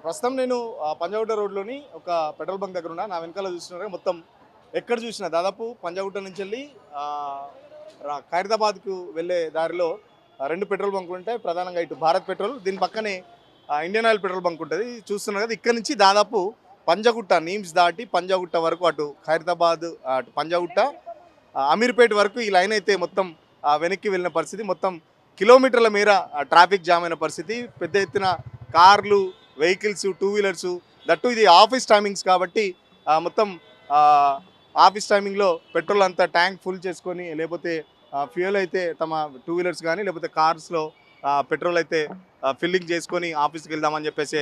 ప్రస్తుతం నేను పంజాగుట్ట రోడ్లోని ఒక పెట్రోల్ బంక్ దగ్గర ఉన్నా. నా వెనకాల చూస్తున్నారు మొత్తం ఎక్కడ చూసినా దాదాపు పంజాగుట్ట నుంచి వెళ్ళి ఖైరతాబాద్కు వెళ్ళే దారిలో రెండు పెట్రోల్ బంకులు ఉంటాయి. ప్రధానంగా ఇటు భారత్ పెట్రోల్, దీని పక్కనే ఇండియన్ ఆయిల్ పెట్రోల్ బంక్ ఉంటుంది. చూస్తున్నారు కదా, ఇక్కడ నుంచి దాదాపు పంజాగుట్ట నీమ్స్ దాటి పంజాగుట్ట వరకు అటు ఖైరతాబాద్, అటు పంజాగుట్ట, అమీర్పేట వరకు ఈ లైన్ అయితే మొత్తం వెనక్కి వెళ్ళిన పరిస్థితి. మొత్తం కిలోమీటర్ల మేర ట్రాఫిక్ జామ్ అయిన పరిస్థితి. పెద్ద ఎత్తున కార్లు, వెహికల్స్, టూ వీలర్స్, దట్టు ఇది ఆఫీస్ టైమింగ్స్ కాబట్టి మొత్తం ఆఫీస్ టైమింగ్లో పెట్రోల్ అంతా ట్యాంక్ ఫుల్ చేసుకొని, లేకపోతే ఫ్యూయల్ అయితే తమ టూ వీలర్స్ కానీ లేకపోతే కార్స్లో పెట్రోల్ అయితే ఫిల్లింగ్ చేసుకొని ఆఫీస్కి వెళ్దామని చెప్పేసి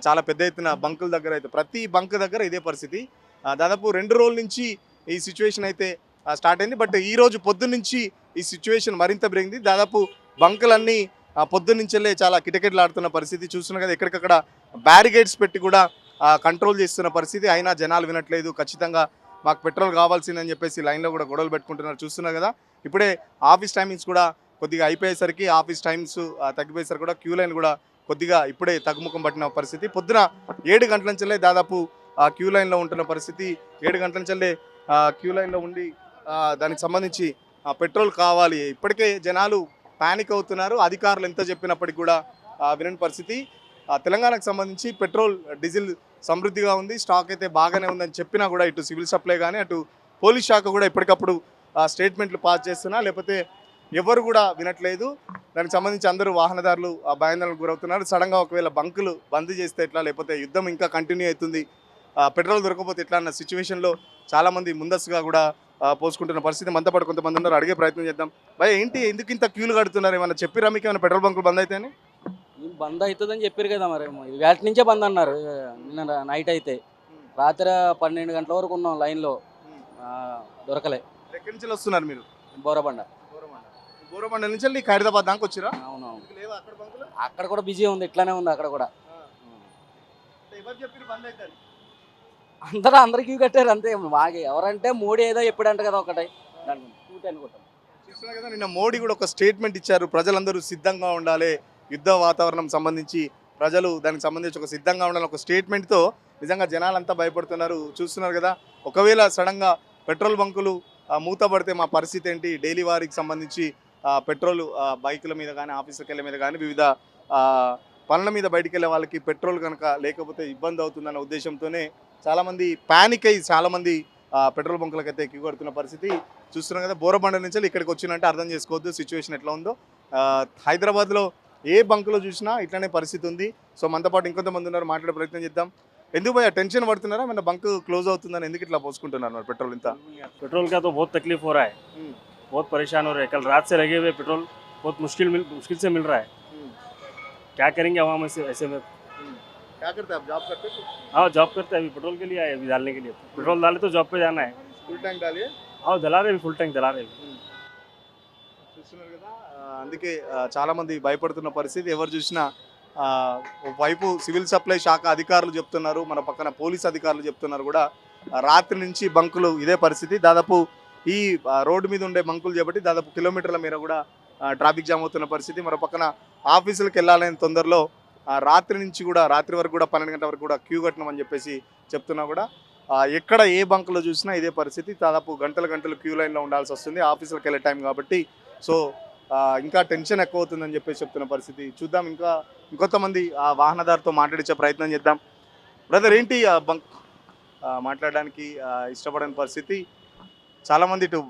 చాలా పెద్ద ఎత్తున బంకుల దగ్గర అయితే ప్రతి బంక్ దగ్గర ఇదే పరిస్థితి. దాదాపు 2 రోజుల నుంచి ఈ సిచ్యువేషన్ అయితే స్టార్ట్ అయింది. బట్ ఈరోజు పొద్దున్నుంచి ఈ సిచ్యువేషన్ మరింత పెరిగింది. దాదాపు బంకులన్నీ పొద్దున్నుంచెల్లే చాలా కిటకిటలాడుతున్న పరిస్థితి. చూస్తున్నా కదా, ఎక్కడికక్కడ బ్యారిగేడ్స్ పెట్టి కూడా కంట్రోల్ చేస్తున్న పరిస్థితి. అయినా జనాలు వినట్లేదు. ఖచ్చితంగా మాకు పెట్రోల్ కావాల్సిందని చెప్పేసి లైన్లో కూడా గొడవలు పెట్టుకుంటున్నారు. చూస్తున్నారు కదా, ఇప్పుడే ఆఫీస్ టైమింగ్స్ కూడా కొద్దిగా అయిపోయేసరికి, ఆఫీస్ టైమ్స్ తగ్గిపోయేసరికి కూడా క్యూ లైన్ కూడా కొద్దిగా ఇప్పుడే తగ్గుముఖం పట్టిన పరిస్థితి. పొద్దున 7 గంటల నుంచెల్లే దాదాపు క్యూ లైన్లో ఉంటున్న పరిస్థితి. 7 గంటల నుంచెల్లే క్యూ లైన్లో ఉండి దానికి సంబంధించి పెట్రోల్ కావాలి. ఇప్పటికే జనాలు ప్యానిక్ అవుతున్నారు. అధికారులు ఎంత చెప్పినప్పటికీ కూడా వినని పరిస్థితి. తెలంగాణకు సంబంధించి పెట్రోల్, డీజిల్ సమృద్ధిగా ఉంది, స్టాక్ అయితే బాగానే ఉందని చెప్పినా కూడా ఇటు సివిల్ సప్లై కానీ అటు పోలీస్ శాఖ కూడా ఎప్పటికప్పుడు స్టేట్మెంట్లు పాస్ చేస్తున్నా లేకపోతే ఎవరు కూడా వినట్లేదు. దానికి సంబంధించి అందరూ వాహనదారులు భయాందోళనకు గురవుతున్నారు. సడన్గా ఒకవేళ బంకులు బంద్ చేస్తే ఎట్లా, లేకపోతే యుద్ధం ఇంకా కంటిన్యూ అవుతుంది, పెట్రోల్ దొరకకపోతే ఎట్లా అన్న సిచ్యువేషన్లో చాలామంది ముందస్తుగా కూడా పోసుకుంటున్న పరిస్థితి. మనతో పాటు కొంతమంది ఉన్నారు, అడిగే ప్రయత్నం చేద్దాం. భయ ఏంటి, ఎందుకు ఇంత క్యూలు కడుతున్నారు? ఏమన్నా చెప్పిరా మీకు? ఏమైనా పెట్రోల్ బంకులు బంద్ అయితే బంద్ అవుతుందని చెప్పారు కదా, మరి వేట నుంచే బంద్ అన్నారు. నిన్న నైట్ అయితే రాత్రి 12 గంటల వరకు ఉన్నాం లైన్లో, దొరకలే. ఎక్కడి నుంచి వస్తున్నారు మీరు? బోరబండ. బోరబండ నుంచి వెళ్ళి ఖైరతాబాద్ దాకా వచ్చిరా? అవునవును, అక్కడ కూడా బిజీ ఉంది, ఇట్లానే ఉంది అక్కడ కూడా. అందరికీ కట్టారు అంతే. మాకు ఎవరంటే మోడీ ఏదో ఎప్పుడంట కదా ఒకటే అనుకుంటాం. చూస్తున్నా కదా, నిన్న మోడీ కూడా ఒక స్టేట్మెంట్ ఇచ్చారు. ప్రజలందరూ సిద్ధంగా ఉండాలి, యుద్ధ వాతావరణం సంబంధించి ప్రజలు దానికి సంబంధించి ఒక సిద్ధంగా ఉండాలని ఒక స్టేట్మెంట్తో నిజంగా జనాలంతా భయపడుతున్నారు. చూస్తున్నారు కదా, ఒకవేళ సడన్గా పెట్రోల్ బంకులు మూతపడితే మా పరిస్థితి ఏంటి? డైలీ వారికి సంబంధించి పెట్రోల్ బైకుల మీద కానీ, ఆఫీసుకి వెళ్ళే మీద కానీ, వివిధ పనుల మీద బయటికి వెళ్ళే వాళ్ళకి పెట్రోల్ కనుక లేకపోతే ఇబ్బంది అవుతుందన్న ఉద్దేశంతోనే చాలామంది ప్యానిక్ అయ్యి చాలామంది పెట్రోల్ బంకులకు అయితే క్యూ కడుతున్న పరిస్థితి. చూస్తున్నాం కదా, బోరబండ నుంచి ఇక్కడికి వచ్చినంటే అర్థం చేసుకోవద్దు సిచ్యువేషన్ ఎట్లా ఉందో. హైదరాబాద్లో ఏ బంకులో చూసినా ఇట్లానే పరిస్థితి ఉంది. సో మనతో పాటు ఇంకొంతమంది ఉన్నారు, మాట్లాడే ప్రయత్నం చేద్దాం. ఎందుకు భయ టెన్షన్ పడుతున్నారా? మన బంక్ క్లోజ్ అవుతుందని ఎందుకు ఇట్లా పోసుకుంటున్నారు మరి పెట్రోల్ ఇంత? पेट्रोल का तो बहुत तकलीफ हो रहा है, बहुत परेशान हो रहे हैं. कल रात से लगे हुए पेट्रोल बहुत मुश्किल से मिल रहा है. क्या करेंगे आवाम ऐसे में? क्या करते हैं आप? जॉब करते हैं? हाँ, जॉब करते हैं. अभी पेट्रोल के लिए आए, अभी डालने के लिए. पेट्रोल डाले तो जॉब पे जाना है. फुल टैंक डालिए. हाँ, डला रहे, फुल टैंक डला रहे. చూస్తున్నారు కదా, అందుకే చాలామంది భయపడుతున్న పరిస్థితి. ఎవరు చూసినా వైపు సివిల్ సప్లై శాఖ అధికారులు చెప్తున్నారు, మన పక్కన పోలీస్ అధికారులు చెప్తున్నారు కూడా రాత్రి నుంచి బంకులు ఇదే పరిస్థితి. దాదాపు ఈ రోడ్డు మీద ఉండే బంకులు చేపట్టి దాదాపు కిలోమీటర్ల మేర కూడా ట్రాఫిక్ జామ్ అవుతున్న పరిస్థితి. మరో పక్కన ఆఫీసులకు వెళ్ళాలని తొందరలో రాత్రి నుంచి కూడా, రాత్రి వరకు కూడా 12 గంటల వరకు కూడా క్యూ కట్టమని చెప్పేసి చెప్తున్నా కూడా ఎక్కడ ఏ బంకులో చూసినా ఇదే పరిస్థితి. దాదాపు గంటలు క్యూ లైన్లో ఉండాల్సి వస్తుంది ఆఫీసులకు వెళ్ళే టైం కాబట్టి. సో ఇంకా టెన్షన్ ఎక్కువ అవుతుందని చెప్పేసి చెప్తున్న పరిస్థితి. చూద్దాం, ఇంకొంతమంది ఆ వాహనదారుతో మాట్లాడించే ప్రయత్నం చేద్దాం. బ్రదర్, ఏంటి బంక్ మాట్లాడడానికి ఇష్టపడని పరిస్థితి? చాలామంది ఇటు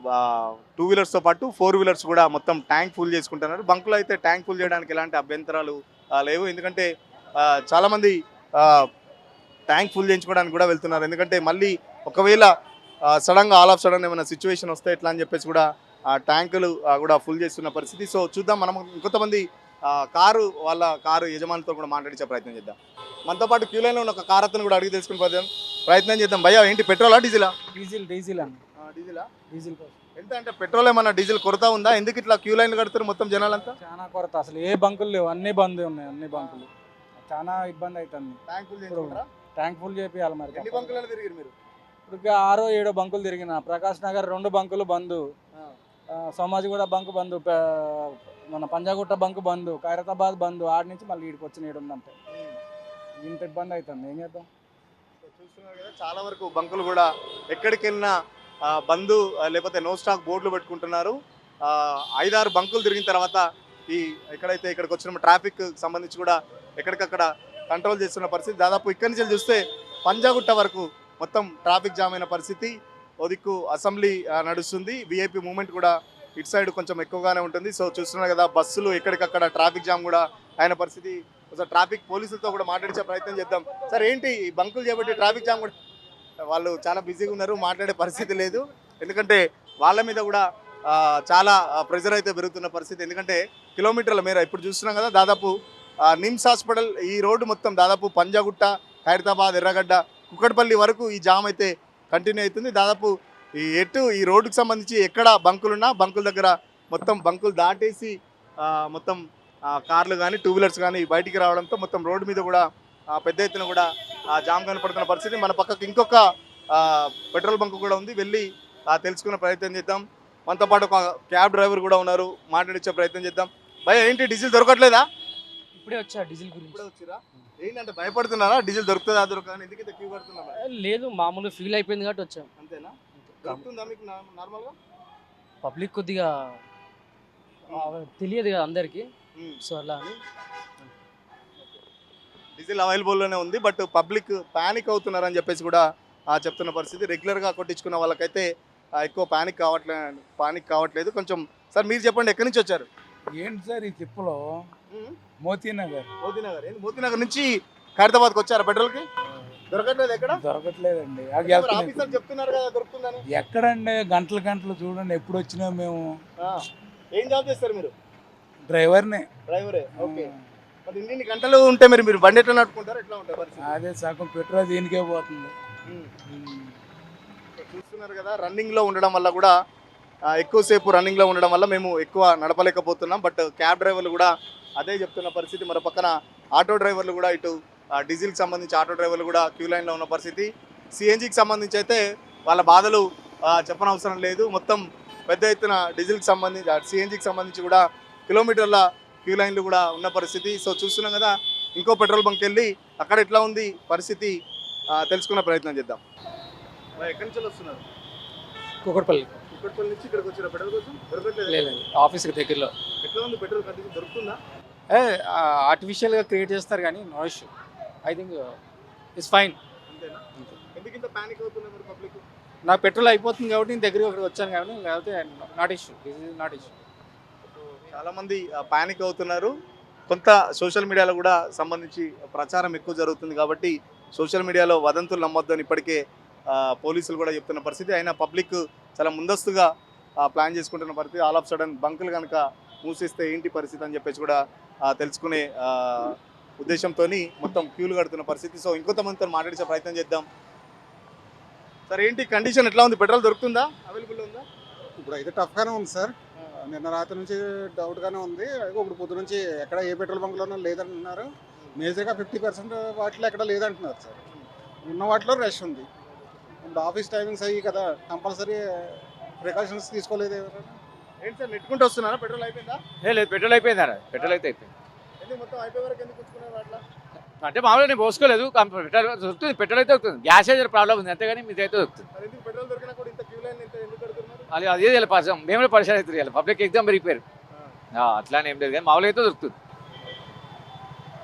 టూ వీలర్స్తో పాటు 4 వీలర్స్ కూడా మొత్తం ట్యాంక్ ఫుల్ చేసుకుంటున్నారు. బంకులో అయితే ట్యాంక్ ఫుల్ చేయడానికి ఎలాంటి అభ్యంతరాలు లేవు. ఎందుకంటే చాలామంది ట్యాంక్ ఫుల్ చేయించుకోవడానికి కూడా వెళ్తున్నారు. ఎందుకంటే మళ్ళీ ఒకవేళ సడన్గా ఆల్ ఆఫ్ సడన్ ఏమైనా సిచ్యువేషన్ వస్తే ఎట్లా అని చెప్పేసి కూడా ట్యాంకులు కూడా ఫుల్ చేస్తున్న పరిస్థితి. సో చూద్దాం, మనం ఇంకొంతమంది కారు యజమానితో కూడా మాట్లాడించే ప్రయత్నం చేద్దాం. మనతో పాటు క్యూ లైన్లో ఉన్న ఒక కార్ అతను కూడా అడిగి తెలుసుకుని ప్రయత్నం చేద్దాం. భయ్యా, ఏంటి పెట్రోలా డీజిలా? డీజిల్ అన్న. డీజిలా? డీజిల్ ఎంత అంటే పెట్రోల్ ఏమన్నా డీజిల్ కొరత ఉందా? ఎందుకు ఇట్లా క్యూ లైన్లు కడుతున్నారు మొత్తం జనాలంతా? చాలా కొరత, అసలు ఏ బంకులు లేవు, అన్ని బంద్ ఉన్నాయి. అన్ని బంకులు చాలా ఇబ్బంది అవుతుంది. ట్యాంక్ ఫుల్ చేసుకుంటారా? ట్యాంక్ ఫుల్ చేపియాలి. మరి ఎన్ని బంకులలో తిరిగారు మీరు? ఇప్పుడు 6-7 బంకులు తిరిగిన. ప్రకాష్ నగర్ 2 బంకులు బంద్, సోమాజిగూడ బంక్ బంద్, మన పంజాగుట్ట బంక్ బంద్, ఖైరతాబాద్ బంద్. ఆడి నుంచి మళ్ళీ ఈడికి వచ్చిన 7 ఉందంటే ఇంత ఇబ్బంది అవుతుంది, ఏం చేద్దాం. చూస్తున్నారు కదా చాలా వరకు బంకులు కూడా ఎక్కడికి వెళ్ళినా బంద్ లేకపోతే నో స్టాక్ బోర్డులు పెట్టుకుంటున్నారు. 5-6 బంకులు తిరిగిన తర్వాత ఈ ఎక్కడైతే ఇక్కడికి వచ్చిన ట్రాఫిక్ సంబంధించి కూడా ఎక్కడికక్కడ కంట్రోల్ చేస్తున్న పరిస్థితి. దాదాపు ఇక్కడి నుంచి చూస్తే పంజాగుట్ట వరకు మొత్తం ట్రాఫిక్ జామ్ అయిన పరిస్థితి. ఓ దిక్కు అసెంబ్లీ నడుస్తుంది, విఐపి మూవ్మెంట్ కూడా ఇటు సైడ్ కొంచెం ఎక్కువగానే ఉంటుంది. సో చూస్తున్నారు కదా బస్సులు ఎక్కడికక్కడ ట్రాఫిక్ జామ్ కూడా అయిన పరిస్థితి. ఒకసారి ట్రాఫిక్ పోలీసులతో కూడా మాట్లాడించే ప్రయత్నం చేద్దాం. సార్ ఏంటి ఈ బంకులు చేపట్టి ట్రాఫిక్ జామ్ కూడా వాళ్ళు చాలా బిజీగా ఉన్నారు, మాట్లాడే పరిస్థితి లేదు. ఎందుకంటే వాళ్ళ మీద కూడా చాలా ప్రెజర్ అయితే పెరుగుతున్న పరిస్థితి. ఎందుకంటే కిలోమీటర్ల మేర ఇప్పుడు చూస్తున్నాం కదా దాదాపు నిమ్స్ హాస్పిటల్ ఈ రోడ్డు మొత్తం దాదాపు పంజాగుట్ట, ఖైరతాబాద్, ఎర్రగడ్డ, కుక్కట్పల్లి వరకు ఈ జామ్ అయితే కంటిన్యూ అవుతుంది. దాదాపు ఈ రోడ్డుకు సంబంధించి ఎక్కడ బంకులున్నా బంకుల దగ్గర మొత్తం బంకులు దాటేసి మొత్తం కార్లు కానీ టూ వీలర్స్ కానీ బయటికి రావడంతో మొత్తం రోడ్డు మీద కూడా పెద్ద ఎత్తున కూడా జామ్ కనపడుతున్న పరిస్థితి. మన పక్కకు ఇంకొక పెట్రోల్ బంక్ కూడా ఉంది, వెళ్ళి తెలుసుకునే ప్రయత్నం చేద్దాం. మనతో పాటు ఒక క్యాబ్ డ్రైవర్ కూడా ఉన్నారు, మాట్లాడించే ప్రయత్నం చేద్దాం. భయ ఏంటి డీజిల్ దొరకట్లేదా? ఇప్పుడే వచ్చా డీజిల్ గురించి. ఇప్పుడే వచ్చిరా? ఏంటంటే భయపడుతున్నారా డీజిల్ దొరుకుతుందా దొరకదని? ఎందుకు ఇంత క్యూ కడుతున్నారా? లేదు, మామూలు ఫీల్ అయిపోయింది కాబట్టి వచ్చాం. అంతేనా? దొరుకుతుందా మీకు నార్మల్గా? పబ్లిక్ కొద్దిగా తెలియదు కదా అందరికి, సో అలా అని. డీజిల్ అవైలబుల్లోనే ఉంది, బట్ పబ్లిక్ ప్యానిక్ అవుతున్నారని చెప్పేసి కూడా చెప్తున్న పరిస్థితి. రెగ్యులర్గా కొట్టించుకున్న వాళ్ళకైతే ఎక్కువ ప్యానిక్ కావట్లేదు కొంచెం. సార్ మీరు చెప్పండి, ఎక్కడి నుంచి వచ్చారు? ఏంటి సార్ ఈ తిప్పలో? మోతీనగర్. ఏంటి మోతీనగర్ నుంచి ఖైరతాబాద్కి వచ్చారా పెట్రోల్కి? దొరకట్లేదు ఎక్కడ? దొరకట్లేదండి. ఆఫీసర్ చెప్తున్నారు కదా దొరుకుతుందని. ఎక్కడండి, గంటలు గంటలు చూడండి, ఎప్పుడు వచ్చినా మేము. ఏం జాబ్ చేస్తారు మీరు? డ్రైవర్నే. డ్రైవరే, ఓకే. మరి ఇన్ని గంటలు ఉంటే మీరు బండి ఎట్లా నడుపుకుంటారు, ఎట్లా ఉంటారు పరిస్థితి? అదే సగం పెట్రోల్ దీనికే పోతుంది. చూస్తున్నారు కదా రన్నింగ్లో ఉండడం వల్ల కూడా ఎక్కువసేపు రన్నింగ్లో ఉండడం వల్ల మేము ఎక్కువ నడపలేకపోతున్నాం. బట్ క్యాబ్ డ్రైవర్లు కూడా అదే చెప్తున్న పరిస్థితి. మరో పక్కన ఆటో డ్రైవర్లు కూడా ఇటు డీజిల్కి సంబంధించి ఆటో డ్రైవర్లు కూడా క్యూ లైన్లో ఉన్న పరిస్థితి. సిఎన్జికి సంబంధించి అయితే వాళ్ళ బాధలు చెప్పనవసరం లేదు. మొత్తం పెద్ద ఎత్తున డీజిల్కి సంబంధించి సిఎన్జికి సంబంధించి కూడా కిలోమీటర్ల క్యూ లైన్లు కూడా ఉన్న పరిస్థితి. సో చూస్తున్నాం కదా, ఇంకో పెట్రోల్ బంక్ వెళ్ళి అక్కడ ఎట్లా ఉంది పరిస్థితి తెలుసుకునే ప్రయత్నం చేద్దాం. ఎక్కడి నుంచి వస్తున్నారు? కుక్కట్పల్లి. కుక్కట్పల్లి నుంచి ఇక్కడికి వచ్చిన పెట్రోల్ కోసం దొరకట్లేదు? లేదు, ఆఫీస్కి దగ్గరలో. ఎట్లా ఉంది పెట్రోల్ కండిషన్, దొరుకుతుందా? ఆర్టిఫిషియల్గా క్రియేట్ చేస్తారు కానీ no issue. I think it's fine. అంతేనా? ఎందుకు ఇంత ప్యానిక్ అవుతున్నారు మరి పబ్లిక్? నాకు పెట్రోల్ అయిపోతుంది కాబట్టి నేను దగ్గరికి ఒకటి వచ్చాను కాబట్టి, లేకపోతే not issue, this is not issue. చాలామంది ప్యానిక్ అవుతున్నారు. కొంత సోషల్ మీడియాలో కూడా సంబంధించి ప్రచారం ఎక్కువ జరుగుతుంది కాబట్టి సోషల్ మీడియాలో వదంతులు నమ్మొద్దని ఇప్పటికే పోలీసులు కూడా చెప్తున్న పరిస్థితి. అయినా పబ్లిక్ చాలా ముందస్తుగా ప్లాన్ చేసుకుంటున్న పరిస్థితి. ఆల్ ఆఫ్ సడన్ బంకులు కనుక మూసేస్తే ఏంటి పరిస్థితి అని చెప్పేసి కూడా తెలుసుకునే ఉద్దేశంతో మొత్తం క్యూలు కడుతున్న పరిస్థితి. సో ఇంకొంతమందితో మాట్లాడించే ప్రయత్నం చేద్దాం. సార్ ఏంటి కండిషన్ ఎట్లా ఉంది? పెట్రోల్ దొరుకుతుందా, అవైలబుల్ ఉందా? ఇప్పుడు అయితే టఫ్గానే ఉంది సార్. నిన్న రాత్రి నుంచి డౌట్గానే ఉంది. ఇప్పుడు పొద్దు నుంచి ఎక్కడ ఏ పెట్రోల్ బంక్లోనూ లేదంటున్నారు. మేజర్గా 50% వాటిలో ఎక్కడ లేదంటున్నారు సార్. ఉన్న వాటిలో రష్ ఉంది. ఇప్పుడు ఆఫీస్ టైమింగ్స్ అయ్యి కదా, కంపల్సరీ ప్రికాషన్స్ తీసుకోలేదు ఎవరైనా. ఏంటి సార్ నెట్టుకుంటూ వస్తున్నారా? పెట్రోల్ అయిపోయిందా? లేదు, పెట్రోల్ అయిపోయింది అన్న, పెట్రోల్ అయితే అయిపోయింది. ఎందుకు మొత్తం అయిపోయే వరకు ఎందుకు ఉంచుకున్నారు అట్లా? అంటే మామూలుగా నేను పోసుకోలేదు, పెట్రోల్ దొరుకుతుంది, పెట్రోల్ అయితే దొరుకుతుంది. గ్యాస్ అయితే ప్రాబ్లం ఉంది అంతేగాని మీది అయితే దొరుకుతుంది. మరి ఎందుకు పెట్రోల్ దొరికినా కూడా ఇంత క్యూ లైన్ ఎందుకు కడుతున్నారు? అది అదే తెలియదు పరిశ్రమ, మేము పరిశ్రమ అయితే తెలియాలి. పబ్లిక్ ఎగ్జామ్ పెరిగిపోయారు, అట్లానే ఏం లేదు కానీ మామూలుగా అయితే దొరుకుతుంది.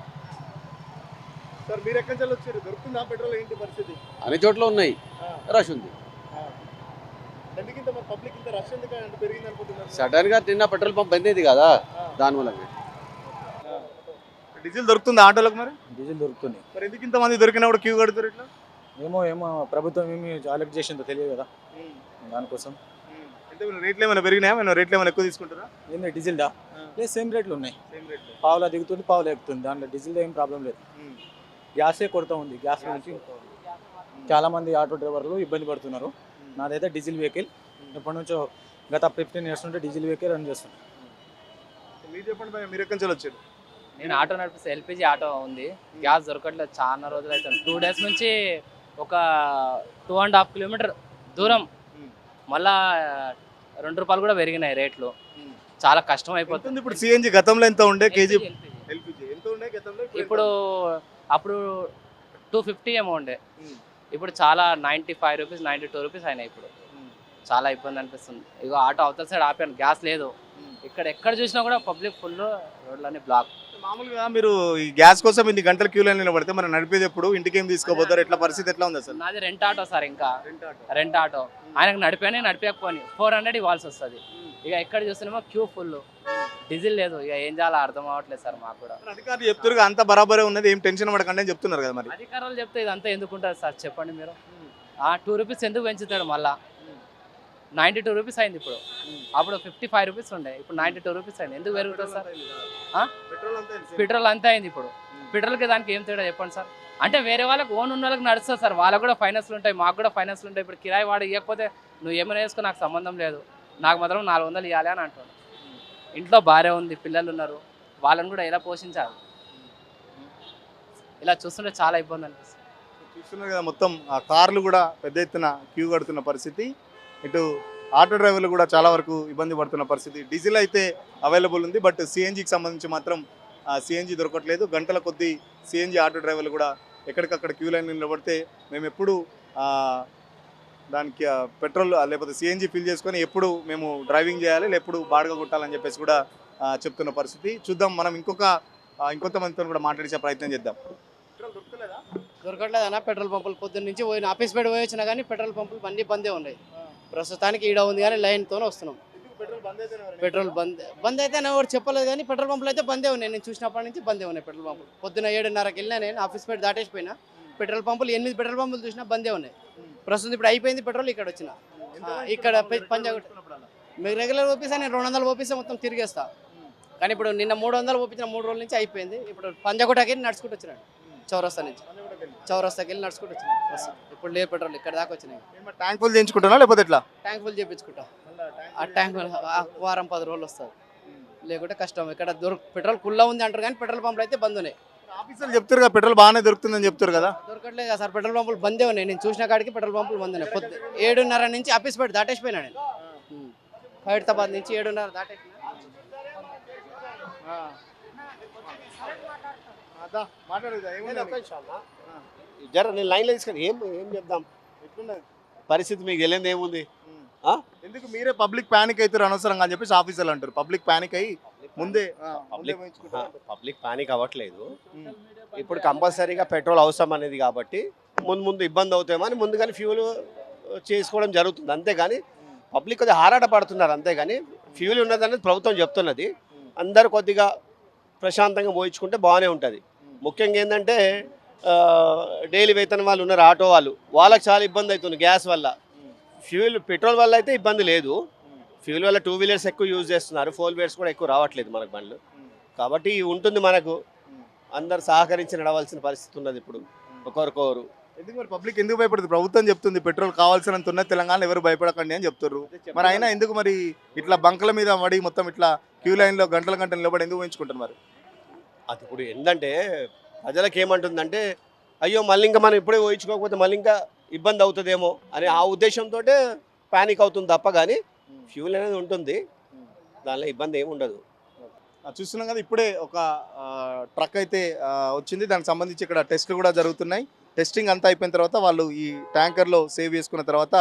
సార్ మీరు ఎక్కడి నుంచి వచ్చారు? దొరుకుతుందా పెట్రోల్? ఏంటి పరిస్థితి? అన్ని చోట్ల ఉన్నాయి, రష్ ఉంది. ఎందుకు ఇంత పబ్లిక్ ఇంత రష్ ఎందుకు పెరిగింది అనుకుంటున్నారు? సడన్ గా నిన్న పెట్రోల్ పంప్ బంద్ అయింది కదా, దాని మూలంగా. డీజిల్ దొరుకుతుంది ఆటోలకు? మరి డీజిల్ దొరుకుతుంది. మరి ఎందుకు ఇంతమంది దొరికినా కూడా క్యూ కడుతారు ఇట్లా? ఏమో ప్రభుత్వం ఏమి అలెక్ట్ చేసిందో తెలియదు కదా, దానికోసం. అంటే రేట్లు ఏమైనా పెరిగినాయా? ఏమైనా రేట్లు ఏమైనా ఎక్కువ తీసుకుంటారా? ఏంటి డీజిల్ దా? లేదు, సేమ్ రేట్లు ఉన్నాయి. సేమ్ రేట్లు. పావులా దిగుతుంది, పావులా ఎక్కుతుంది. దాంట్లో డీజిల్ ఏం ప్రాబ్లం లేదు. గ్యాసే కొరత ఉంది. గ్యాస్ నుంచి చాలా మంది ఆటో డ్రైవర్లు ఇబ్బంది పడుతున్నారు. నాదైతే డీజిల్ వెహికల్, ఎప్పటి నుంచో గత 15 years నుండి డీజిల్ వెహికల్ రన్ చేస్తున్నాను. మీరు చెప్పండి భయ్యా, మీరు ఎక్కడి నుంచి వచ్చారు? నేను ఆటో నడిపిస్తే ఎల్పిజి ఆటో ఉంది. గ్యాస్ దొరకట్లేదు, చాలా రోజులు అవుతుంది. 2 days నుంచి ఒక 2.5 kilometer దూరం. మళ్ళా ₹2 కూడా పెరిగినాయి రేట్లు. చాలా కష్టం అయిపోతుంది. ఇప్పుడు సిఎన్జి గతంలో ఎంత ఉండే కేజీ? ఎల్పిజి ఎంత ఉండే ఇప్పుడు అప్పుడు 250 ఏమో ఉండే, ఇప్పుడు చాలా 95 రూపీస్ 92 రూపీస్ అయినాయి. ఇప్పుడు చాలా ఇబ్బంది అనిపిస్తుంది. ఇగో ఆటో అవతల సైడ్ ఆపాను, గ్యాస్ లేదు. ఇక్కడ ఎక్కడ చూసినా కూడా పబ్లిక్ ఫుల్, రోడ్లన్నీ బ్లాక్. మామూలుగా మీరు ఈ గ్యాస్ కోసం ఇన్ని గంటల క్యూ లైన్ నిలబడితే మరి నడిపేది ఎప్పుడు, ఇంటికి ఏం తీసుకోపోతారు, ఎట్లా పరిస్థితి ఎట్లా ఉంది అసలు? నాది రెంట్ ఆటో సార్, ఇంకా రెంట్ ఆటో. ఆయనకు నడిపేకపోని 400 ఇవ్వాల్సి వస్తుంది. ఇక ఎక్కడ చూస్తున్నామో క్యూ ఫుల్, డీజిల్ లేదు. ఇక ఏం చేయాలో అర్థం అవ్వట్లేదు సార్ మాకు కూడా. అధికారులు చెప్తారు అంత బరాబరే ఉన్నది, ఏం టెన్షన్ పడకండి అని చెప్తున్నారు కదా. మరి అధికారులు చెప్తే ఇదంతా ఎందుకు ఉంటుంది సార్ చెప్పండి మీరు? 2 రూపీస్ ఎందుకు పెంచుతాడు మళ్ళా? 92 రూపీస్ అయింది ఇప్పుడు. అప్పుడు 55 రూపీస్ ఉండే, ఇప్పుడు 92 రూపీస్ అయింది. ఎందుకు పెరుగుతుంది సార్? పెట్రోల్ అంతే అయింది ఇప్పుడు. పెట్రోల్కి దానికి ఏం తేడా చెప్పండి సార్? అంటే వేరే వాళ్ళకి ఓన్ ఉన్న వాళ్ళకి నడుస్తుంది సార్, వాళ్ళకు కూడా ఫైనాన్స్లు ఉంటాయి, మాకు కూడా ఫైనాన్స్లు ఉంటాయి. ఇప్పుడు కిరాయి వాడు ఇవ్వకపోతే నువ్వు ఏమైనా వేసుకో, నాకు సంబంధం లేదు, నాకు మాత్రం 400 ఇవ్వాలి అని అంటాను. ఇంట్లో భార్య ఉంది, పిల్లలు ఉన్నారు, వాళ్ళని కూడా ఎలా పోషించాలి? ఇలా చూస్తుంటే చాలా ఇబ్బంది అనిపిస్తుంది. చూస్తున్నారు కదా, మొత్తం ఆ కార్లు కూడా పెద్ద ఎత్తున క్యూ కడుతున్న పరిస్థితి. ఇటు ఆటో డ్రైవర్లు కూడా చాలా వరకు ఇబ్బంది పడుతున్న పరిస్థితి. డీజిల్ అయితే అవైలబుల్ ఉంది, బట్ సిఎన్జికి సంబంధించి మాత్రం సిఎన్జి దొరకట్లేదు. గంటల కొద్దీ సిఎన్జి ఆటో డ్రైవర్లు కూడా ఎక్కడికక్కడ క్యూ లైన్ నిలబడితే మేము ఎప్పుడు దానికి పెట్రోల్ లేకపోతే సిఎన్జి ఫిల్ చేసుకొని ఎప్పుడు మేము డ్రైవింగ్ చేయాలి, లేకపోతే బాడుగ కొట్టాలని చెప్పేసి కూడా చెప్తున్న పరిస్థితి. చూద్దాం, మనం ఇంకొంతమందితో కూడా మాట్లాడించే ప్రయత్నం చేద్దాం. దొరకట్లేదు అన్న పెట్రోల్ పంపులు. పొద్దున్న నుంచి పోయిన ఆఫీస్ బయట పోయి వచ్చినా కానీ పెట్రోల్ పంపులు అన్నీ బందే ఉన్నాయి. ప్రస్తుతానికి ఈడ ఉంది కానీ లైన్తోనే వస్తున్నాం. పెట్రోల్ బంద్ అయితే ఎవరు చెప్పలేదు కానీ పెట్రోల్ పంపులు అయితే బందే ఉన్నాయి. నేను చూసినప్పటి నుంచి బందే ఉన్నాయి పెట్రోల్ పంపులు. పొద్దున్న 7:30కి వెళ్ళినా నేను ఆఫీస్ బయట దాటేసిపోయినా, పెట్రోల్ పంపులు 8 పెట్రోల్ పంపులు చూసినా బందే ఉన్నాయి. ప్రస్తుతం ఇప్పుడు అయిపోయింది పెట్రోల్. ఇక్కడ వచ్చిన ఇక్కడ పంజాగుట్ట మీకు రెగ్యులర్ ఓపీసా, నేను 200 ఓపీసా మొత్తం తిరిగేస్తా. కానీ ఇప్పుడు నిన్న 300 ఓపించిన 3 రోజుల నుంచి అయిపోయింది. ఇప్పుడు పంజాగుట్టకి వెళ్ళి నడుచుకుంటూ వచ్చినాడు, చౌరస్తాకి వెళ్ళి నడుచుకుంటూ వచ్చినాడు. ఇప్పుడు లేదు పెట్రోల్, ఇక్కడ దాకా వచ్చినాయి. ట్యాంక్ ఫుల్ చేయించుకుంటున్నా లేకపోతే ఎట్లా? ట్యాంక్ ఫుల్ చేయించుకుంటా. ఆ ట్యాంక్ వారం 10 రోజులు వస్తుంది, లేకుంటే కష్టం. ఇక్కడ పెట్రోల్ కుల్లా ఉంది అంటారు కానీ పెట్రోల్ పంపులు అయితే బంద్ ఉన్నాయి. ఆఫీసర్లు చెప్తారు కదా పెట్రోల్ బాగానే దొరుకుతుందని చెప్తారు కదా. దొరకట్లేదు కదా సార్, పెట్రోల్ పంపులు బందే ఉన్నాయి. నేను చూసిన కాడికి పెట్రోల్ పంపులు బంద్ ఉన్నాయి. 7:30 నుంచి ఆఫీస్ బయట దాటేసిపోయినా నేను. ఖైరతాబాద్ నుంచి 7:30 దాటేసిన. జర నేను లైన్లో తీసుకొని ఏం చెప్దాం, పరిస్థితి మీకు తెలియదు ఏముంది. ఎందుకు మీరే పబ్లిక్ ప్యానిక్ అవుతారు అనవసరంగా అని చెప్పేసి ఆఫీసర్లు అంటారు. పబ్లిక్ ప్యానిక్ అయ్యి ముందే పబ్లిక్ పానిక్ అవ్వట్లేదు. ఇప్పుడు కంపల్సరీగా పెట్రోల్ అవసరం అనేది కాబట్టి ముందు ఇబ్బంది అవుతామో అని ముందుగానే ఫ్యూల్ చేసుకోవడం జరుగుతుంది. అంతేగాని పబ్లిక్ కొద్దిగా ఆరాట పడుతున్నారు. అంతేగాని ఫ్యూల్ ఉన్నదనేది ప్రభుత్వం చెప్తున్నది. అందరూ కొద్దిగా ప్రశాంతంగా పోయించుకుంటే బాగానే ఉంటుంది. ముఖ్యంగా ఏంటంటే డైలీ వేతన వాళ్ళు ఉన్నారు, ఆటో వాళ్ళకి చాలా ఇబ్బంది అవుతుంది గ్యాస్ వల్ల. పెట్రోల్ వల్ల అయితే ఇబ్బంది లేదు. ఫ్యూల్ వల్ల 2 వీలర్స్ ఎక్కువ యూజ్ చేస్తున్నారు, 4 వీలర్స్ కూడా ఎక్కువ రావట్లేదు మనకు బండ్లు. కాబట్టి ఉంటుంది, మనకు అందరు సహకరించి నడవాల్సిన పరిస్థితి ఉన్నది ఇప్పుడు ఒకరికొకరు. ఎందుకు మరి పబ్లిక్ ఎందుకు భయపడుతుంది? ప్రభుత్వం చెప్తుంది పెట్రోల్ కావాల్సినంత ఉన్న తెలంగాణ ఎవరు భయపడకండి అని చెప్తారు. మరి అయినా ఎందుకు మరి ఇట్లా బంకుల మీద పడి మొత్తం ఇట్లా క్యూ లైన్లో గంటల నిలబడి ఎందుకు ఊహించుకుంటారు? మరి అది ఇప్పుడు ఏంటంటే ప్రజలకు ఏమంటుందంటే అయ్యో మళ్ళీ ఇంకా మనం ఇప్పుడే ఊహించుకోకపోతే మళ్ళీ ఇంకా ఇబ్బంది అవుతుందేమో అని ఆ ఉద్దేశంతో ప్యానిక్ అవుతుంది తప్ప కానీ ఫ్యూల్ అనేది ఉంటుంది, దానిలో ఇబ్బంది ఏమి ఉండదు. చూస్తున్నాం కదా, ఇప్పుడే ఒక ట్రక్ అయితే వచ్చింది. దానికి సంబంధించి ఇక్కడ టెస్టులు కూడా జరుగుతున్నాయి. టెస్టింగ్ అంతా అయిపోయిన తర్వాత వాళ్ళు ఈ ట్యాంకర్లో సేవ్ చేసుకున్న తర్వాత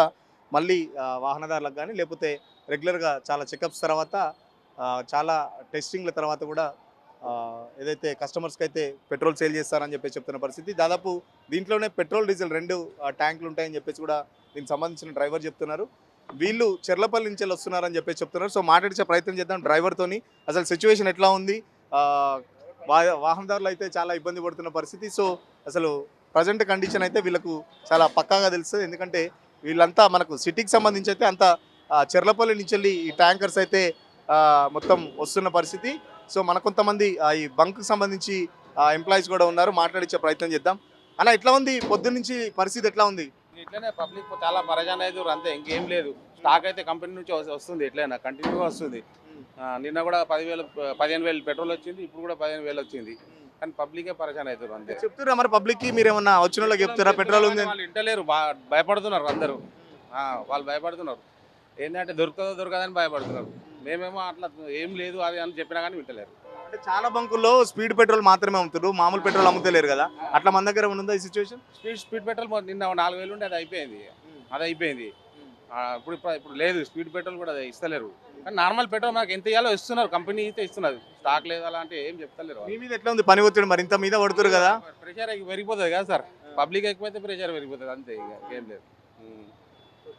మళ్ళీ వాహనదారులకు కానీ లేకపోతే రెగ్యులర్గా చాలా చెకప్స్ తర్వాత చాలా టెస్టింగ్ల తర్వాత కూడా ఏదైతే కస్టమర్స్కి అయితే పెట్రోల్ సేల్ చేస్తారని చెప్పేసి చెప్తున్న పరిస్థితి. దాదాపు దీంట్లోనే పెట్రోల్ డీజిల్ 2 ట్యాంకులు ఉంటాయని చెప్పేసి కూడా దీనికి సంబంధించిన డ్రైవర్ చెప్తున్నారు. వీళ్ళు చెర్లపల్లి నుంచి వస్తున్నారని చెప్పేసి చెప్తున్నారు. సో మాట్లాడించే ప్రయత్నం చేద్దాం డ్రైవర్తోని. అసలు సిచ్యువేషన్ ఎట్లా ఉంది, వాహనదారులు అయితే చాలా ఇబ్బంది పడుతున్న పరిస్థితి. సో అసలు ప్రజెంట్ కండిషన్ అయితే వీళ్ళకు చాలా పక్కాగా తెలుస్తుంది. ఎందుకంటే వీళ్ళంతా మనకు సిటీకి సంబంధించి అయితే అంతా చెర్లపల్లి నుంచి వెళ్ళి ఈ ట్యాంకర్స్ అయితే మొత్తం వస్తున్న పరిస్థితి. సో మన కొంతమంది ఈ బంక్కి సంబంధించి ఎంప్లాయీస్ కూడా ఉన్నారు, మాట్లాడించే ప్రయత్నం చేద్దాం. అన్న ఎట్లా ఉంది పొద్దున్న నుంచి పరిస్థితి ఎట్లా ఉంది? ఇట్లనే పబ్లిక్ చాలా పరేషాన్ అవుతారు అంతే, ఇంకేం లేదు. స్టాక్ అయితే కంపెనీ నుంచి వస్తుంది, ఎట్లయినా కంటిన్యూగా వస్తుంది. నిన్న కూడా 15,000 పెట్రోల్ వచ్చింది, ఇప్పుడు కూడా 15,000 వచ్చింది. కానీ పబ్లికే పరేషాన్ అవుతారు అంతే. చెప్తున్నా మరి పబ్లిక్కి మీరు ఏమన్నా వచ్చిన వాళ్ళకి చెప్తారా పెట్రోల్ ఉంది? వాళ్ళు ఇంటలేరు, భయపడుతున్నారు అందరూ. వాళ్ళు భయపడుతున్నారు, ఏంటంటే దొరకదని భయపడుతున్నారు. మేమేమో అట్లా ఏం లేదు అది అని చెప్పినా కానీ వింటలేరు. అంటే చాలా బంకుల్లో స్పీడ్ పెట్రోల్ మాత్రమే అమ్ముతారు, మామూలు పెట్రోల్ అమ్ముతలేరు కదా, అట్లా మన దగ్గర ఉందా ఈ సిచ్యువేషన్? స్పీడ్ పెట్రోల్ నిన్న 4,000 ఉండే అది అయిపోయింది. ఇప్పుడు లేదు, స్పీడ్ పెట్రోల్ కూడా అది ఇస్తలేరు. కానీ నార్మల్ పెట్రోల్ మనకు ఎంత ఇవ్వాలో ఇస్తున్నారు, కంపెనీ అయితే ఇస్తున్నారు. స్టాక్ లేదా అలాంటి ఏం చెప్తలేరు. మీ మీద ఎట్లా ఉంది పని ఒత్తిడి? మరి ఇంత మీద పడుతురు కదా, ప్రెషర్ పెరిగిపోతుంది కదా సార్, పబ్లిక్ ఎక్కువైతే ప్రెషర్ పెరిగిపోతుంది, అంతే, ఏం లేదు.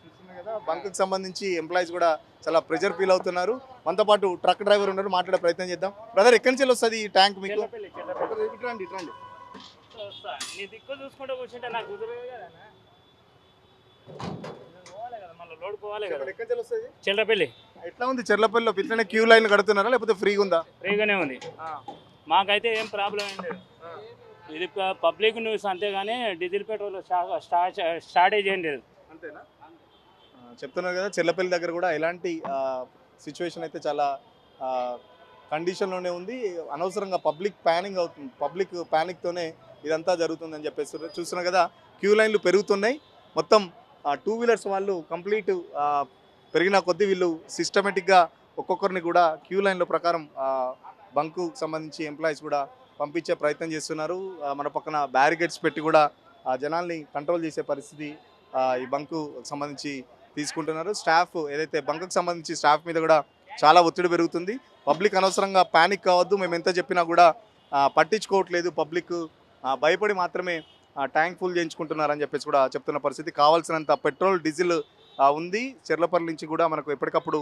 చూస్తున్నాం కదా బంకుకి సంబంధించి ఎంప్లాయీస్ కూడా చాలా ప్రెషర్ ఫీల్ అవుతున్నారు. మనతో పాటు ట్రక్ డ్రైవర్ ఉన్నారు, మాట్లాడే ప్రయత్నం చేద్దాం. బ్రదర్, ఎక్కడి నుంచి వస్తుంది ఈ ట్యాంక్ మీకు? ఇట్రండి. నీ దిక్కు చూసుకుంటూ కూర్చుంటే నాకు కుదరదు కదా, మళ్ళీ లోడ్ పోవాలి కదా. ఎక్కడి నుంచి వస్తుంది? చిల్లరపల్లి. ఎట్లా ఉంది చెర్లపల్లిలో? ఇట్లనే క్యూ లైన్ కడుతున్నారా లేకపోతే ఫ్రీగా ఉందా? ఫ్రీగానే ఉంది, మాకైతే ఏం ప్రాబ్లం ఏం లేదు. ఇది పబ్లిక్ న్యూస్ అంతేగాని డీజిల్ పెట్రోల్ స్టార్టేజ్ ఏం లేదు. అంతేనా? చెప్తున్నారు కదా, చెర్లపల్లి దగ్గర కూడా ఎలాంటి సిచ్యువేషన్ అయితే చాలా కండిషన్లోనే ఉంది. అనవసరంగా పబ్లిక్ ప్యానింగ్ అవుతుంది, పబ్లిక్ ప్యానిక్తోనే ఇదంతా జరుగుతుందని చెప్పేసి చూస్తున్నాం కదా. క్యూ లైన్లు పెరుగుతున్నాయి. మొత్తం 2 వీలర్స్ వాళ్ళు కంప్లీట్ పెరిగిన కొద్దీ వీళ్ళు సిస్టమేటిక్గా ఒక్కొక్కరిని కూడా క్యూ లైన్ల ప్రకారం బంకు సంబంధించి ఎంప్లాయీస్ కూడా పంపించే ప్రయత్నం చేస్తున్నారు. మన పక్కన బ్యారికేడ్స్ పెట్టి కూడా జనాల్ని కంట్రోల్ చేసే పరిస్థితి ఈ బంకు సంబంధించి తీసుకుంటున్నారు. స్టాఫ్ ఏదైతే బంకుకు సంబంధించి స్టాఫ్ మీద కూడా చాలా ఒత్తిడి పెరుగుతుంది. పబ్లిక్ అనవసరంగా ప్యానిక్ కావద్దు, మేము ఎంత చెప్పినా కూడా పట్టించుకోవట్లేదు, పబ్లిక్ భయపడి మాత్రమే ట్యాంక్ ఫుల్ చేయించుకుంటున్నారని చెప్పేసి కూడా చెప్తున్న పరిస్థితి. కావాల్సినంత పెట్రోల్, డీజిల్ ఉంది. చెర్లపల్లి నుంచి కూడా మనకు ఎప్పటికప్పుడు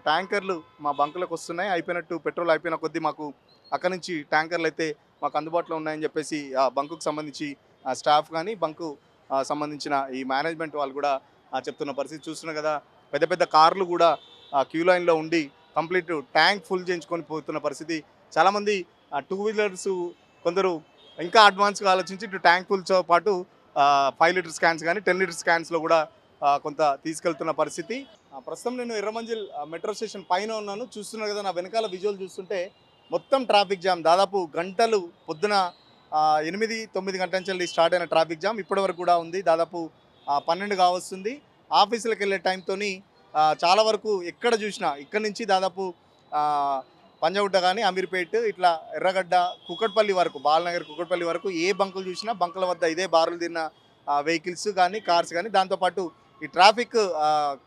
ట్యాంకర్లు మా బంకులకు వస్తున్నాయి. అయిపోయినట్టు పెట్రోల్ అయిపోయిన కొద్దీ మాకు అక్కడి నుంచి ట్యాంకర్లు అయితే మాకు అందుబాటులో ఉన్నాయని చెప్పేసి బంకుకు సంబంధించి స్టాఫ్ కానీ బంకు సంబంధించిన ఈ మేనేజ్మెంట్ వాళ్ళు కూడా చెప్తున్న పరిస్థితి చూస్తున్నాం కదా. పెద్ద పెద్ద కార్లు కూడా క్యూ లైన్లో ఉండి కంప్లీట్ ట్యాంక్ ఫుల్ చేయించుకొని పోతున్న పరిస్థితి. చాలామంది 2 వీలర్స్ కొందరు ఇంకా అడ్వాన్స్గా ఆలోచించి ఇటు ట్యాంక్ ఫుల్తో పాటు 5 లీటర్స్ క్యాన్స్ కానీ 10 లీటర్స్ క్యాన్స్లో కూడా కొంత తీసుకెళ్తున్న పరిస్థితి. ప్రస్తుతం నేను ఎర్రమంజిల్ మెట్రో స్టేషన్ పైన ఉన్నాను. చూస్తున్నారు కదా, నా వెనకాల విజువల్ చూస్తుంటే మొత్తం ట్రాఫిక్ జామ్. దాదాపు గంటలు పొద్దున 8-9 గంటల నుంచి స్టార్ట్ అయిన ట్రాఫిక్ జామ్ ఇప్పటి వరకు కూడా ఉంది. దాదాపు 12 కావస్తుంది. ఆఫీసులకు వెళ్ళే టైంతో చాలా వరకు ఎక్కడ చూసినా ఇక్కడ నుంచి దాదాపు పంజగుట్ట కానీ అమీర్పేట్ ఇట్లా ఎర్రగడ్డ కుక్కట్పల్లి వరకు, బాలనగర్ కుక్కట్పల్లి వరకు ఏ బంకులు చూసినా బంకుల వద్ద ఇదే బారులు తిన్న వెహికల్స్ కానీ కార్స్ కానీ, దాంతోపాటు ఈ ట్రాఫిక్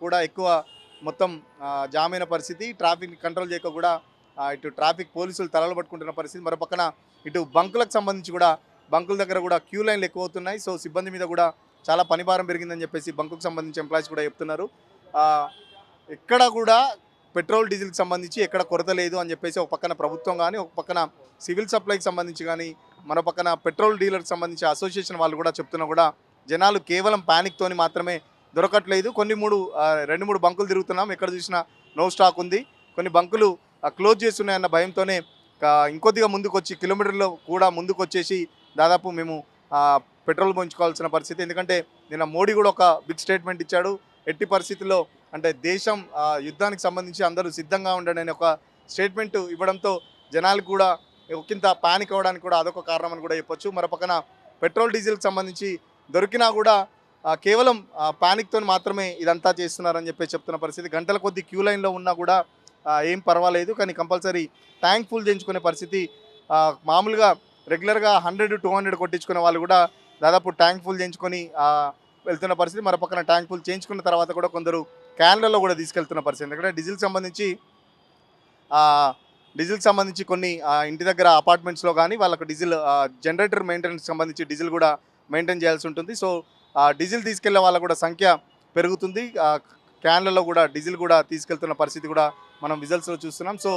కూడా ఎక్కువ మొత్తం జామ్ అయిన పరిస్థితి. ట్రాఫిక్ కంట్రోల్ చేయక కూడా ఇటు ట్రాఫిక్ పోలీసులు తలలు పట్టుకుంటున్న పరిస్థితి. మరో పక్కన ఇటు బంకులకు సంబంధించి కూడా బంకుల దగ్గర కూడా క్యూ లైన్లు ఎక్కువ అవుతున్నాయి. సో సిబ్బంది మీద కూడా చాలా పనిభారం పెరిగిందని చెప్పేసి బంకుకు సంబంధించి ఎంప్లాయీస్ కూడా చెప్తున్నారు. ఎక్కడ కూడా పెట్రోల్ డీజిల్కి సంబంధించి ఎక్కడ కొరత లేదు అని చెప్పేసి ఒక పక్కన ప్రభుత్వం కానీ, ఒక పక్కన సివిల్ సప్లైకి సంబంధించి కానీ, మరో పక్కన పెట్రోల్ డీలర్కి సంబంధించి అసోసియేషన్ వాళ్ళు కూడా చెప్తున్నా కూడా జనాలు కేవలం ప్యానిక్తోని మాత్రమే దొరకట్లేదు. 2-3 బంకులు తిరుగుతున్నాం, ఎక్కడ చూసినా నో స్టాక్ ఉంది. కొన్ని బంకులు క్లోజ్ చేస్తున్నాయన్న భయంతోనే ఇంకొద్దిగా ముందుకు వచ్చి కిలోమీటర్లో కూడా ముందుకు వచ్చేసి దాదాపు మేము పెట్రోల్ పోయించుకోవాల్సిన పరిస్థితి. ఎందుకంటే నిన్న మోడీ కూడా ఒక బిగ్ స్టేట్మెంట్ ఇచ్చాడు. ఎట్టి పరిస్థితుల్లో అంటే దేశం యుద్ధానికి సంబంధించి అందరూ సిద్ధంగా ఉండండి అని ఒక స్టేట్మెంట్ ఇవ్వడంతో జనాలు కూడా ఒకంత పానిక్ అవ్వడానికి కూడా అదొక కారణం అని కూడా చెప్పొచ్చు. మరోపక్కన పెట్రోల్ డీజిల్కి సంబంధించి దొరికినా కూడా కేవలం పానిక్తో మాత్రమే ఇదంతా చేస్తున్నారని చెప్పి చెప్తున్న పరిస్థితి. గంటల కొద్ది క్యూ లైన్లో ఉన్నా కూడా ఏం పర్వాలేదు, కానీ కంపల్సరీ ట్యాంక్ ఫుల్ చేయించుకునే పరిస్థితి. మామూలుగా రెగ్యులర్గా 100-200 కొట్టించుకునే వాళ్ళు కూడా దాదాపు ట్యాంక్ ఫుల్ చేయించుకొని వెళ్తున్న పరిస్థితి. మరోపక్కన ట్యాంక్ ఫుల్ చేయించుకున్న తర్వాత కూడా కొందరు క్యాన్లలో కూడా తీసుకెళ్తున్న పరిస్థితి. ఎందుకంటే డీజిల్కి సంబంధించి కొన్ని ఇంటి దగ్గర అపార్ట్మెంట్స్లో కానీ వాళ్ళకు డీజిల్ జనరేటర్ మెయింటెనెన్స్ సంబంధించి డీజిల్ కూడా మెయింటైన్ చేయాల్సి ఉంటుంది. సో డీజిల్ తీసుకెళ్లే వాళ్ళ కూడా సంఖ్య పెరుగుతుంది. క్యాన్లలో కూడా డీజిల్ కూడా తీసుకెళ్తున్న పరిస్థితి కూడా మనం విజువల్స్లో చూస్తున్నాం. సో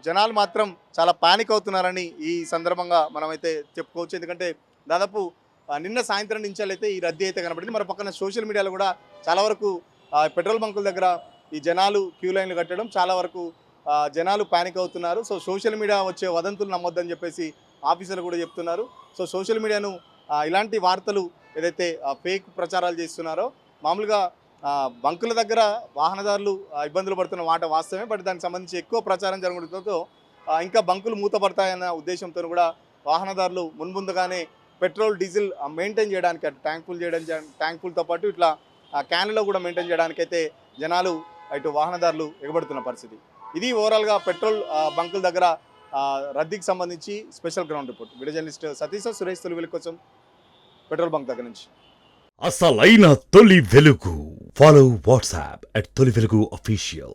జనాలు మాత్రం చాలా పానిక్ అవుతున్నారని ఈ సందర్భంగా మనమైతే చెప్పుకోవచ్చు. ఎందుకంటే దాదాపు నిన్న సాయంత్రం నుంచి అయితే ఈ రద్దీ అయితే కనబడింది. మరో పక్కన సోషల్ మీడియాలో కూడా చాలా వరకు పెట్రోల్ బంకుల దగ్గర ఈ జనాలు క్యూ లైన్లు కట్టడం, చాలా వరకు జనాలు పానిక్ అవుతున్నారు. సో సోషల్ మీడియా వచ్చే వదంతులు నమ్మొద్దని చెప్పేసి ఆఫీసర్లు కూడా చెప్తున్నారు. సో సోషల్ మీడియాను ఇలాంటి వార్తలు ఏదైతే ఫేక్ ప్రచారాలు చేస్తున్నారో, మామూలుగా బంకుల దగ్గర వాహనదారులు ఇబ్బందులు పడుతున్న మాట వాస్తవమే. బట్ దానికి సంబంధించి ఎక్కువ ప్రచారం జరగడంతో ఇంకా బంకులు మూతపడతాయన్న ఉద్దేశంతో కూడా వాహనదారులు మున్ముందుగానే పెట్రోల్ డీజిల్ మెయింటైన్ చేయడానికి, అటు ట్యాంక్ ఫుల్తో పాటు ఇట్లా క్యాన్లో కూడా మెయింటైన్ చేయడానికి అయితే జనాలు ఇటు వాహనదారులు ఎగబడుతున్న పరిస్థితి. ఇది ఓవరాల్గా పెట్రోల్ బంకుల దగ్గర రద్దీకి సంబంధించి special ground report. Video journalist Satish, Suresh తొలి వెలుగు కోసం పెట్రోల్ బంక్ దగ్గర నుంచి. అసలైన తొలి వెలుగు. ఫాలో వాట్సాప్ @తొలి వెలుగు official.